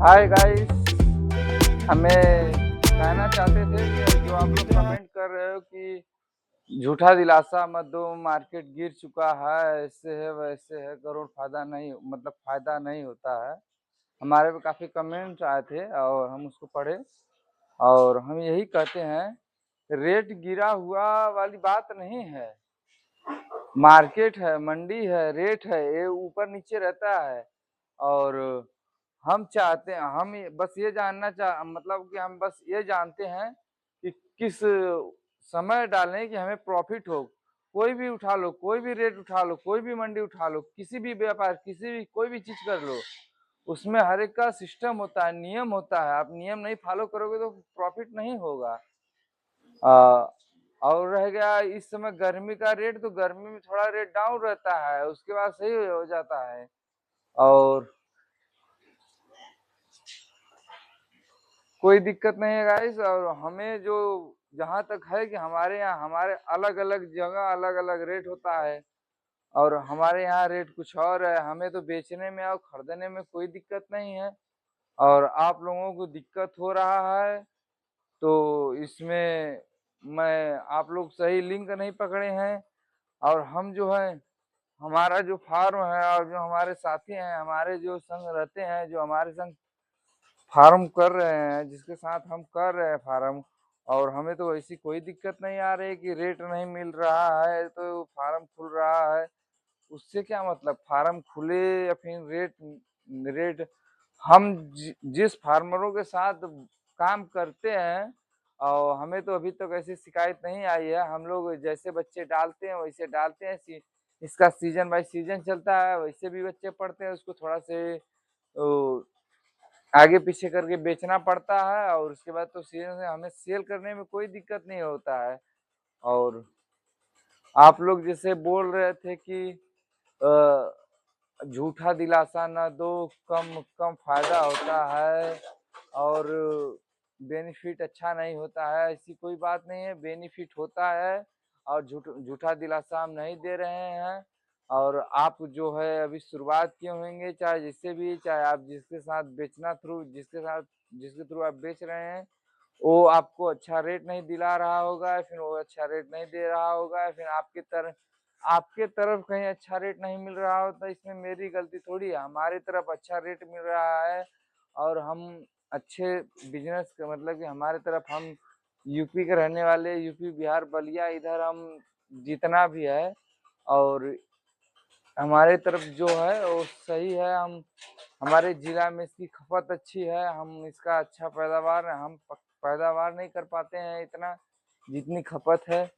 Hi guys, हमें कहना चाहते थे कि जो आप लोग कमेंट कर रहे हो कि झूठा दिलासा मत दो, मार्केट गिर चुका है, ऐसे है वैसे है, करोड़ फायदा नहीं मतलब फ़ायदा नहीं होता है। हमारे पे काफ़ी कमेंट्स आए थे और हम उसको पढ़े और हम यही कहते हैं, रेट गिरा हुआ वाली बात नहीं है। मार्केट है, मंडी है, रेट है, ये ऊपर नीचे रहता है और हम चाहते हैं हम बस ये जानना चाह मतलब कि हम बस ये जानते हैं कि किस समय डालें कि हमें प्रॉफिट हो। कोई भी उठा लो, कोई भी रेट उठा लो, कोई भी मंडी उठा लो, किसी भी व्यापार, किसी भी कोई भी चीज कर लो, उसमें हर एक का सिस्टम होता है, नियम होता है। आप नियम नहीं फॉलो करोगे तो प्रॉफिट नहीं होगा। आ, और रह गया इस समय गर्मी का रेट, तो गर्मी में थोड़ा रेट डाउन रहता है, उसके बाद सही हो जाता है। और कोई दिक्कत नहीं है गाइस। और हमें जो जहाँ तक है कि हमारे यहाँ हमारे अलग अलग जगह अलग अलग रेट होता है और हमारे यहाँ रेट कुछ और है। हमें तो बेचने में और खरीदने में कोई दिक्कत नहीं है और आप लोगों को दिक्कत हो रहा है तो इसमें मैं आप लोग सही लिंक नहीं पकड़े हैं। और हम जो है हमारा जो फार्म है और जो हमारे साथी हैं, हमारे जो संग रहते हैं, जो हमारे संग फार्म कर रहे हैं, जिसके साथ हम कर रहे हैं फार्म, और हमें तो ऐसी कोई दिक्कत नहीं आ रही कि रेट नहीं मिल रहा है तो फार्म खुल रहा है। उससे क्या मतलब, फार्म खुले या फिर रेट रेट हम जिस फार्मरों के साथ काम करते हैं और हमें तो अभी तक ऐसी शिकायत नहीं आई है। हम लोग जैसे बच्चे डालते हैं वैसे डालते हैं, इसका सीजन बाय सीजन चलता है, वैसे भी बच्चे पढ़ते हैं, उसको थोड़ा से आगे पीछे करके बेचना पड़ता है और उसके बाद तो सीजन से हमें सेल करने में कोई दिक्कत नहीं होता है। और आप लोग जैसे बोल रहे थे कि झूठा दिलासा ना दो, कम कम फायदा होता है और बेनिफिट अच्छा नहीं होता है, ऐसी कोई बात नहीं है, बेनिफिट होता है। और झूठा दिलासा हम नहीं दे रहे हैं। और आप जो है अभी शुरुआत किए होंगे, चाहे जिससे भी, चाहे आप जिसके साथ बेचना थ्रू जिसके साथ जिसके थ्रू आप बेच रहे हैं, वो आपको अच्छा रेट नहीं दिला रहा होगा, फिर वो अच्छा रेट नहीं दे रहा होगा, फिर आपके तरफ कहीं अच्छा रेट नहीं मिल रहा होता, इसमें मेरी गलती थोड़ी है। हमारी तरफ अच्छा रेट मिल रहा है और हम अच्छे बिजनेस मतलब कि हमारे तरफ, हम यूपी के रहने वाले, यूपी बिहार बलिया इधर हम जितना भी है और हमारे तरफ जो है वो सही है। हम हमारे जिला में इसकी खपत अच्छी है, हम इसका अच्छा पैदावार हम पैदावार नहीं कर पाते हैं इतना जितनी खपत है।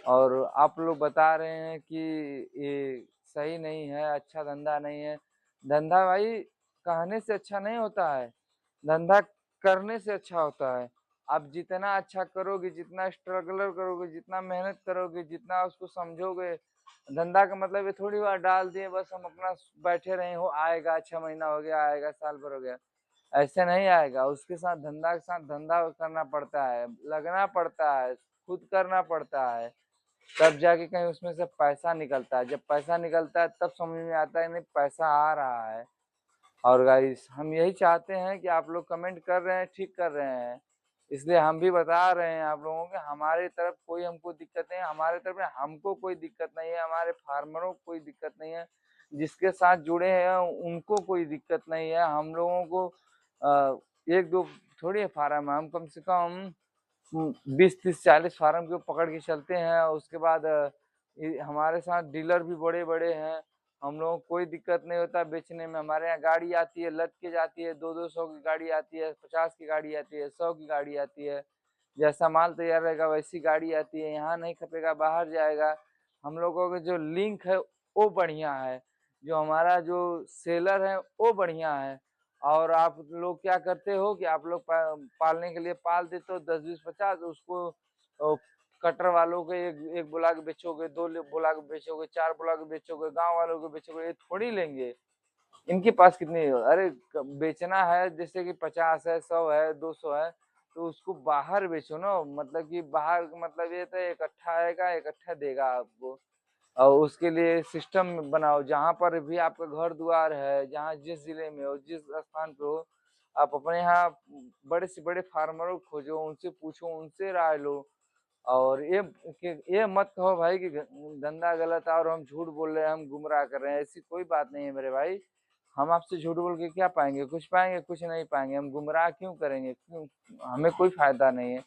और आप लोग बता रहे हैं कि ये सही नहीं है, अच्छा धंधा नहीं है। धंधा भाई कहने से अच्छा नहीं होता है, धंधा करने से अच्छा होता है। आप जितना अच्छा करोगे, जितना स्ट्रगलर करोगे, जितना मेहनत करोगे, जितना उसको समझोगे, धंधा का मतलब ये थोड़ी बार डाल दिए बस हम अपना बैठे रहे हो, आएगा 6 महीना हो गया, आएगा साल भर हो गया, ऐसे नहीं आएगा। उसके साथ धंधा के साथ धंधा करना पड़ता है, लगना पड़ता है, खुद करना पड़ता है, तब जाके कहीं उसमें से पैसा निकलता है। जब पैसा निकलता है तब समझ में आता है नहीं पैसा आ रहा है। और गाइस हम यही चाहते हैं कि आप लोग कमेंट कर रहे हैं, ठीक कर रहे हैं, इसलिए हम भी बता रहे हैं आप लोगों के, हमारे तरफ कोई हमको दिक्कत नहीं है, हमारे तरफ में हमको कोई दिक्कत नहीं है, हमारे फार्मरों को कोई दिक्कत नहीं है, जिसके साथ जुड़े हैं उनको कोई दिक्कत नहीं है। हम लोगों को एक दो थोड़ी फार्म है, हम कम से कम 20 30 40 फार्म को पकड़ के चलते हैं। उसके बाद हमारे साथ डीलर भी बड़े बड़े हैं, हम लोगों को कोई दिक्कत नहीं होता बेचने में। हमारे यहाँ गाड़ी आती है, लद के जाती है, 200 की गाड़ी आती है, 50 की गाड़ी आती है, 100 की गाड़ी आती है, जैसा माल तैयार रहेगा वैसी गाड़ी आती है। यहाँ नहीं खपेगा बाहर जाएगा। हम लोगों का जो लिंक है वो बढ़िया है, जो हमारा जो सेलर है वो बढ़िया है। और आप लोग क्या करते हो कि आप लोग पालने के लिए पाल देते हो 10 20 50, उसको कटर वालों को एक एक बुला के बेचोगे, दो बुला के बेचोगे, चार बुला के बेचोगे, गांव वालों को बेचोगे, ये थोड़ी लेंगे। इनके पास कितनी अरे बेचना है, जैसे कि 50 है, 100 है, 200 है, तो उसको बाहर बेचो ना। मतलब कि बाहर मतलब ये तो इकट्ठा आएगा, इकट्ठा देगा आपको। और उसके लिए सिस्टम बनाओ, जहाँ पर भी आपका घर द्वार है, जहाँ जिस जिले में हो, जिस स्थान पे हो, आप अपने यहाँ बड़े से बड़े फार्मरों को खोजो, उनसे पूछो, उनसे राय लो। और ये मत कहो भाई कि धंधा गलत है और हम झूठ बोल रहे हैं, हम गुमराह कर रहे हैं, ऐसी कोई बात नहीं है मेरे भाई। हम आपसे झूठ बोल के क्या पाएंगे? कुछ पाएंगे? कुछ नहीं पाएंगे। हम गुमराह क्यों करेंगे? क्यों? हमें कोई फायदा नहीं है।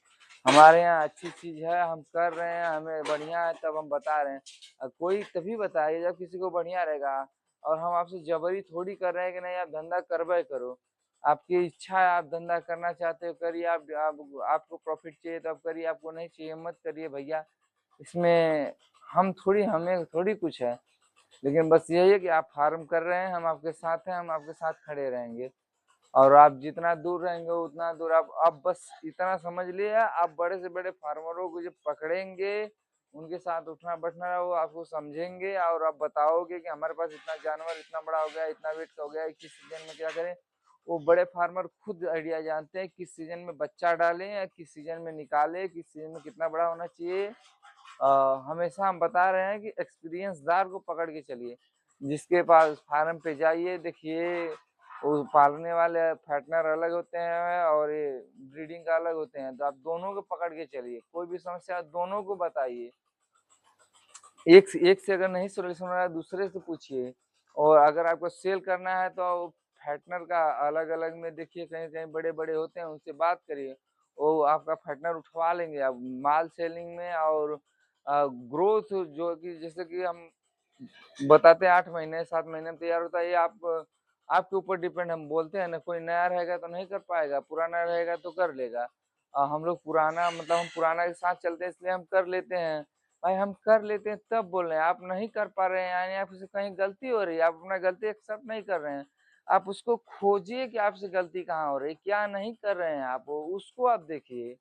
हमारे यहाँ अच्छी चीज है, हम कर रहे हैं, हमें बढ़िया है तब हम बता रहे हैं। कोई तभी बताइए जब किसी को बढ़िया रहेगा। और हम आपसे जबरी थोड़ी कर रहे हैं कि नहीं आप धंधा करबे करो। आपकी इच्छा है, आप धंधा करना चाहते हो करिए, आप आपको प्रॉफिट चाहिए तो आप करिए, आपको नहीं चाहिए मत करिए भैया। इसमें हमें थोड़ी कुछ है। लेकिन बस यही है कि आप फार्म कर रहे हैं, हम आपके साथ हैं, हम आपके साथ खड़े रहेंगे। और आप जितना दूर रहेंगे उतना दूर आप बस इतना समझ लिए, आप बड़े से बड़े फार्मरों को जब पकड़ेंगे, उनके साथ उठना बैठना वो आपको समझेंगे और आप बताओगे कि हमारे पास इतना जानवर इतना बड़ा हो गया, इतना वेट का हो गया, किस सीजन में क्या करें। वो बड़े फार्मर खुद आइडिया जानते हैं किस सीजन में बच्चा डालें या किस सीजन में निकालें, किस सीजन में कितना बड़ा होना चाहिए। हमेशा हम बता रहे हैं कि एक्सपीरियंसदार को पकड़ के चलिए, जिसके पास फार्म पे जाइए, देखिए वो पालने वाले फैटनर अलग होते हैं और ये ब्रीडिंग का अलग होते हैं, तो आप दोनों को पकड़ के चलिए। कोई भी समस्या दोनों को बताइए। एक से अगर नहीं सोल्यूशन हो रहा है दूसरे से पूछिए। और अगर आपको सेल करना है तो फैटनर का अलग अलग में देखिए, कहीं कहीं बड़े बड़े होते हैं, उनसे बात करिए, वो आपका फैटनर उठवा लेंगे। अब माल सेलिंग में और ग्रोथ जो कि जैसे कि हम बताते हैं 8 महीने 7 महीने में तैयार होता है, ये आपके ऊपर डिपेंड। हम बोलते हैं ना, कोई नया रहेगा तो नहीं कर पाएगा, पुराना रहेगा तो कर लेगा। हम लोग पुराना मतलब हम पुराना के साथ चलते हैं इसलिए हम कर लेते हैं। भाई हम कर लेते हैं तब बोल रहे हैं, आप नहीं कर पा रहे हैं यानी आपसे कहीं गलती हो रही है, आप अपना गलती एक्सेप्ट नहीं कर रहे हैं। आप उसको खोजिए कि आपसे गलती कहाँ हो रही है, क्या नहीं कर रहे हैं आप, उसको आप देखिए।